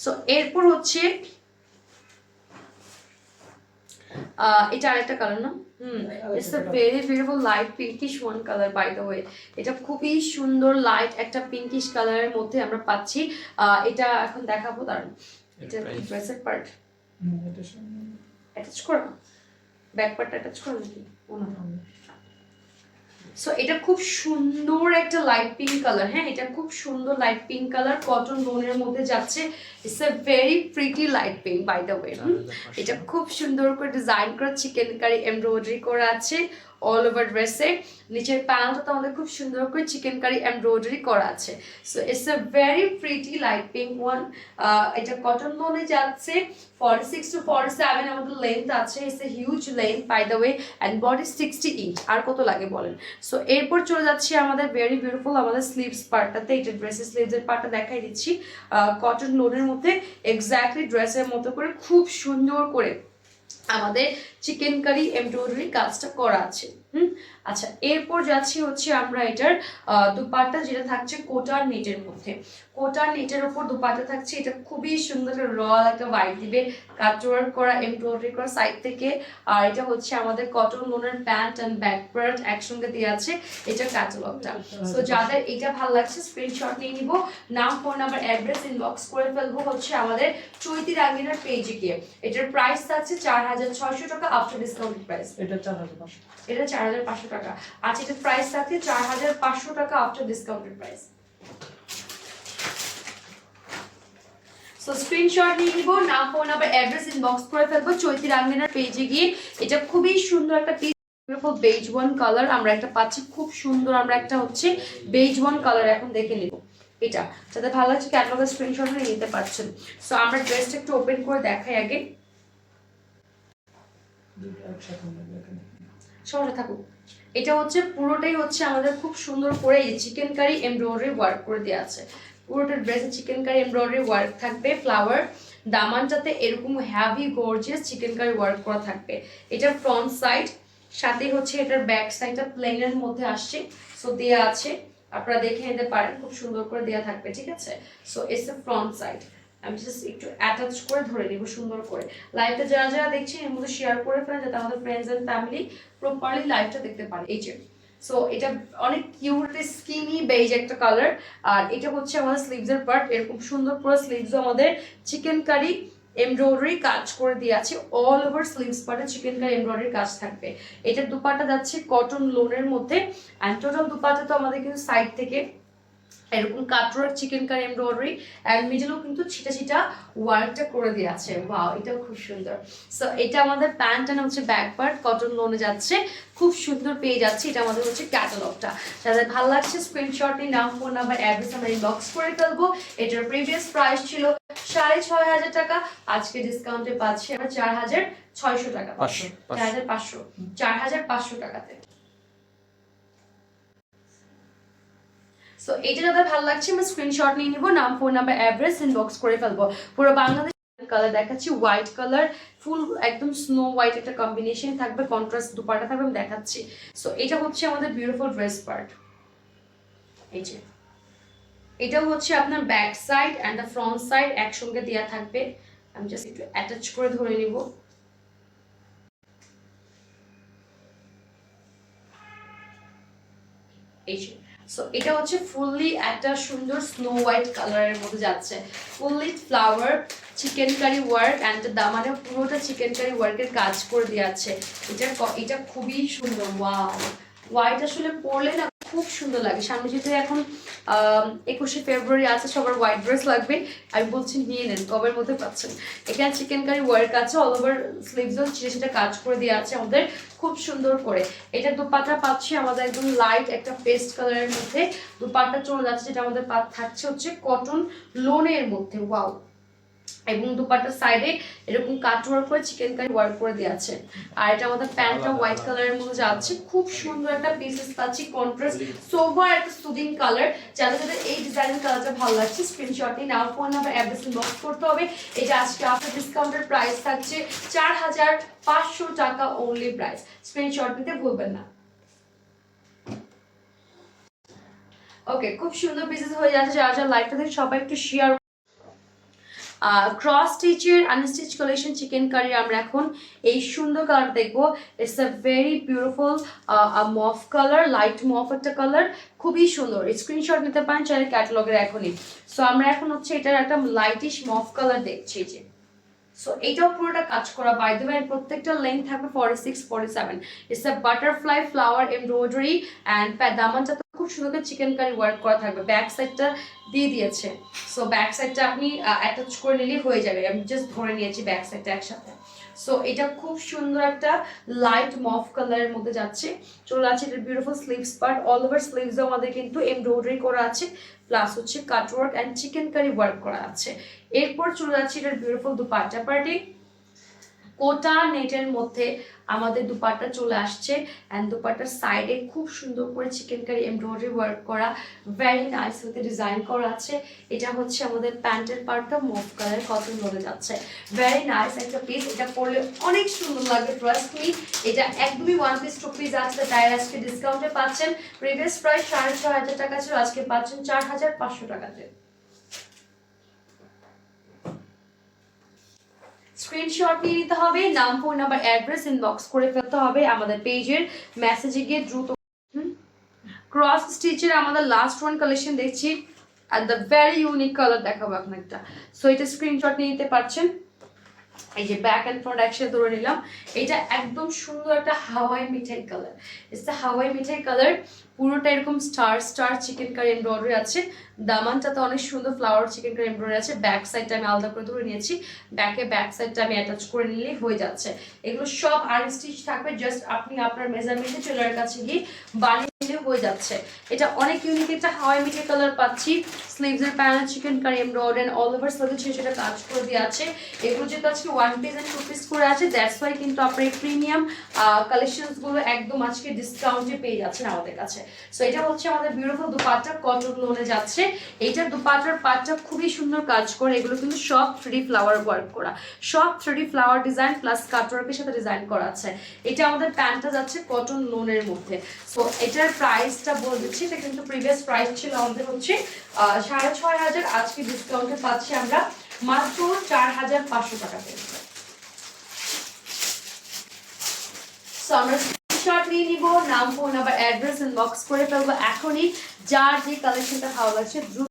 So এরপর হচ্ছে এটা আরেকটা কালার না, it's a very beautiful light pinkish one colour by the way. এটা খুবই সুন্দর লাইট একটা পিঙ্কিশ কালারের মধ্যে আমরা পাচ্ছি। এটা এখন দেখাবো, দাঁড়ান। এটা ড্রেসের পার্ট অ্যাটাচ করা, ব্যাক পার্ট অ্যাটাচ করা নাকি? সো এটা খুব সুন্দর একটা লাইট পিঙ্ক কালার। হ্যাঁ, এটা খুব সুন্দর লাইট পিঙ্ক কালার, কটন লোনের মধ্যে যাচ্ছে। It's a very pretty light pink by the way. এটা খুব সুন্দর করে ডিজাইন করা চিকেন কারি এমব্রয়ডারি করা আছে অল ওভার ড্রেসে। নিচের প্যানেলটা তো আমাদের খুব সুন্দর করে চিকেন কারি এমব্রয়ডারি করা আছে। So it's a very pretty light pink one. এটা কটন লোনে যাচ্ছে। 46 to 47 আমাদের লেন্থ আছে। It's a huge length by the way, and body 60 inch. আর কত লাগে বলেন? সো এরপর চলে যাচ্ছি আমাদের ভেরি বিউটিফুল আমাদের স্লিভস পার্টটাতে। এটা ড্রেসের স্লিভসের পার্টটা দেখাই দিচ্ছি। কটন লোনের মধ্যে এক্স্যাক্টলি ড্রেসের মতো করে খুব সুন্দর করে আমাদের চিকেন কারি এমব্রয়ডারি কাজটা করা আছে। আচ্ছা, এরপর যাচ্ছি হচ্ছে আমরা এটার দুপাট্টা, যেটা থাকছে কোটার নেটের মধ্যে। কোটার নেটের উপর দুপাট্টা থাকছে। এটা খুবই সুন্দর রয়্যাল একটা ভাইব দিবে, কাটওয়ার্ক করা এমব্রয়ডারি করা সাইড থেকে। আর এটা হচ্ছে আমাদের কটন লোনের প্যান্ট এন্ড ব্যাক পার্ট একসঙ্গে দেওয়া আছে। এটা ক্যাটালগটা। সো যাদের এটা ভালো লাগছে স্ক্রিনশট নিয়ে নিব, নাম, ফোন নাম্বার, অ্যাড্রেস ইনবক্স করে ফেলবো হচ্ছে আমাদের চৈতি রাঙ্গিনার পেজে গিয়ে। এটার প্রাইস আছে 4600 টাকা আফটার ডিসকাউন্ট প্রাইস। এটা 4500, এটা 4500 টাকা। আচ্ছা, এটার প্রাইস থাকে 4500 টাকা after discounted price. So screenshot নিয়ে নিব, নাম, ফোন নাম্বার, অ্যাড্রেস ইনবক্স করে ফেলবো চৈতি রাঙ্গিনার পেজে গিয়ে। এটা খুবই সুন্দর একটা piece, beautiful beige one colour আমরা একটা পাচ্ছি। খুব সুন্দর আমরা একটা হচ্ছে বেজ ওয়ান কালার এখন দেখে নিব। এটা যাতে ভালো লাগছে ক্যাটালগের স্ক্রিনশট নিয়ে নিতে পারছেন। সো আমরা ড্রেসটা একটু ওপেন করে দেখাই আগে। সমস্যা থাকুক। এটা হচ্ছে পুরোটাই হচ্ছে আমাদের খুব সুন্দর করে এই চিকেন কারি এমব্রয়ডারি ওয়ার্ক করে দেওয়া আছে। পুরোটা ড্রেসে চিকেন কারি এমব্রয়ডারি ওয়ার্ক থাকবে। ফ্লাওয়ার দামানটাতে এরকম heavy gorgeous chikankari work করা থাকবে। এটা ফ্রন্ট সাইড, সাথে হচ্ছে এটার ব্যাক সাইডটা প্লেনের মধ্যে আসছে। সো দেয়া আছে, আপনারা দেখে নিতে পারেন, খুব সুন্দর করে দেয়া থাকবে। ঠিক আছে, so it's a front side. আমি জাস্ট একটু অ্যাটাচ করে ধরে নিব সুন্দর করে। লাইভটা যারা যারা দেখছেন এর মধ্যে শেয়ার করে ফেলেন, যাতে আমাদের ফ্রেন্ডস এন্ড ফ্যামিলি প্রপারলি লাইভটা দেখতে পারে। এই যে সো এটা অনেক কিউট স্কিনি বেজ একটা কালার। আর এটা হচ্ছে আমাদের স্লিভসের পার্ট। এরকম সুন্দর পুরো স্লিভস আমাদের চিকেন কারি এমব্রয়ডারি কাজ করে দিয়ে আছে। অল ওভার স্লিভস পার্টে চিকেন কারি এমব্রয়ডারি কাজ থাকবে। এটার দুপাট্টা যাচ্ছে কটন লোনের মধ্যে, অ্যান্ড টোটাল দুপাট্টা তো আমাদের কিন্তু সাইড থেকে এরকম cutwork chikankari embroidery, and মিডলেও কিন্তু ছিটা ছিটা ওয়ার্কটা করে দিয়ে আছে। ওয়াও, এটাও খুব সুন্দর। সো এটা আমাদের প্যান্ট এন্ড হচ্ছে ব্যাক পার্ট কটন লোনে যাচ্ছে, খুব সুন্দর পেয়ে যাচ্ছে। এটা আমাদের হচ্ছে ক্যাটালগটা। যাদের ভালো লাগছে স্ক্রিনশট নিয়ে নাম, ফোন নাম্বার, অ্যাড্রেস আমরা ইনবক্স করে ফেলবো। এটার প্রিভিয়াস প্রাইস ছিল 6500 টাকা, আজকে ডিসকাউন্টে পাচ্ছি আমরা 4600 টাকা, 4500 টাকাতে। সো এইটা যাদের ভালো লাগছে আমরা স্ক্রিনশট নিয়ে নিব, নাম, ফোন নাম্বার, অ্যাড্রেস ইনবক্স করে ফেলবো। পুরো বাংলাদেশ কালার দেখাচ্ছি, হোয়াইট কালার, ফুল একদম স্নো হোয়াইট একটা কম্বিনেশন থাকবে, কন্ট্রাস্ট দুপাট্টা থাকবে, আমি দেখাচ্ছি। সো এটা হচ্ছে আমাদের বিউটিফুল ড্রেস পার্ট। এই যে এটাও হচ্ছে আপনার back side and the front side একসঙ্গে দেওয়া থাকবে। আমি জাস্ট একটু অ্যাটাচ করে ধরে নিব। এই যে সো এটা হচ্ছে ফুললি একটা সুন্দর স্নো হোয়াইট কালারের মধ্যে যাচ্ছে। Fully flower chikankari work and দামানে পুরোটা চিকেন কারি ওয়ার্কের কাজ করে দেওয়া আছে। এটা খুবই সুন্দর। ওয়াও, হোয়াইট আসলে পরলে না খুব সুন্দর লাগে। সামনে যেহেতু এখন 21শে ফেব্রুয়ারি আছে, সবার হোয়াইট ড্রেস লাগবে। আমি বলছি নিয়ে নেন, কবের মধ্যে পাচ্ছেন। এখানে চিকেন কারি ওয়ার্ক আছে, অল ওভার স্লিভসও সেটা কাজ করে দেওয়া আছে আমাদের খুব সুন্দর করে। এটা দুপাট্টা পাচ্ছি আমাদের একদম লাইট একটা পেস্ট কালারের মধ্যে। দুপাট্টা চলে যাচ্ছে, যেটা আমাদের থাকছে হচ্ছে কটন লোনের মধ্যে। ওয়াও, এবং দুপাট্টার সাইডে এরকম কাটওয়ার্ক করে চিকেন কারি ওয়ার্ক করে দেওয়া আছে। আর এটা আমাদের প্যান্টটা হোয়াইট কালারের মধ্যে যাচ্ছে, খুব সুন্দর একটা পিসেস পাচ্ছি, কন্ট্রাস্ট সোভার একটা সুদিং কালার। যাদের যাদের এই ডিজাইনের কালারটা ভালো লাগছে স্ক্রিনশট নিয়ে নাও, ফোন নাম্বার, অ্যাড্রেস ইনবক্স করতে হবে। এটা আজকে আফটার ডিসকাউন্টের প্রাইস থাকছে 4500 টাকা অনলি প্রাইস। স্ক্রিনশট নিতে ভুলবেন না। ওকে, খুব সুন্দর পিসেস হয়ে যাচ্ছে। যারা যারা লাইভটা দেখে সবাই একটু শেয়ার ক্রস স্টিচের আনস্টিচ কালেকশন চিকেন কারি আমরা এখন এই সুন্দর কালার দেখবো। It's a very beautiful mauve colour, light mauve একটা কালার, খুবই সুন্দর। স্ক্রিনশট নিতে পারেন চাইলে ক্যাটালগের এখনই। সো আমরা এখন হচ্ছে এটার একটা লাইটিশ মফ কালার দেখছি যে। সো এইটাও পুরোটা কাজ করা, বাই দ্য ওয়ে প্রত্যেকটা লেন্থ থাকবে 46 47। It's a butterfly flower embroidery and দামানটা তো খুব সুন্দর করে চিকেন কারি ওয়ার্ক করা থাকবে। ব্যাক সাইডটা দিয়ে দিয়েছে, সো ব্যাক সাইডটা আপনি অ্যাটাচ করে নিলেই হয়ে যাবে। আমি জাস্ট ধরে নিয়েছি ব্যাক সাইডটা একসাথে। সো এটা খুব সুন্দর একটা লাইট মফ কালারের মধ্যে যাচ্ছে। চলে আছে এটা beautiful sleeves part, all over স্লিভসও আমাদের কিন্তু এমব্রয়ডারি করা আছে, প্লাস হচ্ছে cut work and chikankari work করা আছে। এরপর চলে যাচ্ছে এটার বিউটিফুল দুপাট্টা পার্টি, কোটা নেটের মধ্যে আমাদের দুপাট্টা চলে আসছে অ্যান্ড দুপাট্টার সাইডে খুব সুন্দর করে চিকেন কারি এমব্রয়ডারি ওয়ার্ক করা, ভেরি নাইস হতে ডিজাইন করা আছে। এটা হচ্ছে আমাদের প্যান্টের পার্টটা মফ কালার কটন বলে যাচ্ছে, ভেরি নাইস একটা পিস। এটা পরলে অনেক সুন্দর লাগবে, ট্রাস্ট মি। এটা একদমই ওয়ান পিস টু পিস আছে, তাই আজকে ডিসকাউন্টে পাচ্ছেন। প্রিভিয়াস প্রাইস 6,500 টাকা ছিল, আজকে পাচ্ছেন 4,500 টাকাতে। স্ক্রিনশট নিয়ে নিতে হবে, নাম ফোন নাম্বার অ্যাড্রেস ইনবক্স করে ফেলতে হবে আমাদের পেজের মেসেজে গিয়ে দ্রুত। ক্রস স্টিচের আমাদের লাস্ট ওয়ান কালেকশন দেখছি, are the very unique colour দেখাবো এখন একটা। সো এটা স্ক্রিনশট নিয়ে নিতে পারছেন। এই যে ব্যাক অ্যান্ড ফ্রন্ট একসাথে ধরে নিলাম। এটা একদম সুন্দর একটা হাওয়াই মিঠাই কালার, ইটস দ্য হাওয়াই মিঠাই কালার। পুরোটা এরকম star star chikankari embroidery আছে, দামানটাতে অনেক সুন্দর ফ্লাওয়ার চিকেন কারি এমব্রয়ডারি আছে। ব্যাক সাইডটা আমি আলাদা করে ধরে নিয়েছি, ব্যাক সাইডটা আমি অ্যাটাচ করে নিলেই হয়ে যাচ্ছে। এগুলো সব আনস্টিচ থাকবে, জাস্ট আপনি আপনার মেজারমেন্টে টেলারের কাছে গিয়ে বানিয়ে নিলে হয়ে যাচ্ছে। এটা অনেক ইউনিক একটা হাওয়াই মিঠাই কালার পাচ্ছি। স্লিভসের panel chikankari embroidery all over স্লিভে সেটা কাজ করে দিয়ে আছে। এগুলো যেহেতু আজকে one piece and two piece করে আছে, দ্যাটস ওয়াই কিন্তু আপনার এই প্রিমিয়াম কালেকশনসগুলো একদম আজকে ডিসকাউন্টে পেয়ে যাচ্ছেন আমাদের কাছে। সো এটা হচ্ছে আমাদের বিউটিফুল দুপাট্টা, কটন লোনে যাচ্ছে। এইটার দুপাট্টার পাটটা খুবই সুন্দর কাজ করে, এগুলো কিন্তু সব 3D ফ্লাওয়ার ওয়ার্ক করা, সব 3D ফ্লাওয়ার ডিজাইন প্লাস কাটওয়ার্কের সাথে ডিজাইন করা আছে। এটা আমাদের প্যান্টটা যাচ্ছে কটন লোনের মধ্যে। সো এটার প্রাইসটা বলে দিচ্ছি, এটা কিন্তু প্রিভিয়াস প্রাইস ছিল আমাদের হচ্ছে 6,500, আজকে ডিসকাউন্টে পাচ্ছি আমরা মাত্র 4,500 টাকাতে। সো আমরা স্ক্রিনশট নিয়ে নিব, নাম ফোন নাম্বার অ্যাড্রেস ইনবক্স করে ফেলবো এখনই। যার যে কালেকশনটা ভালো লাগছে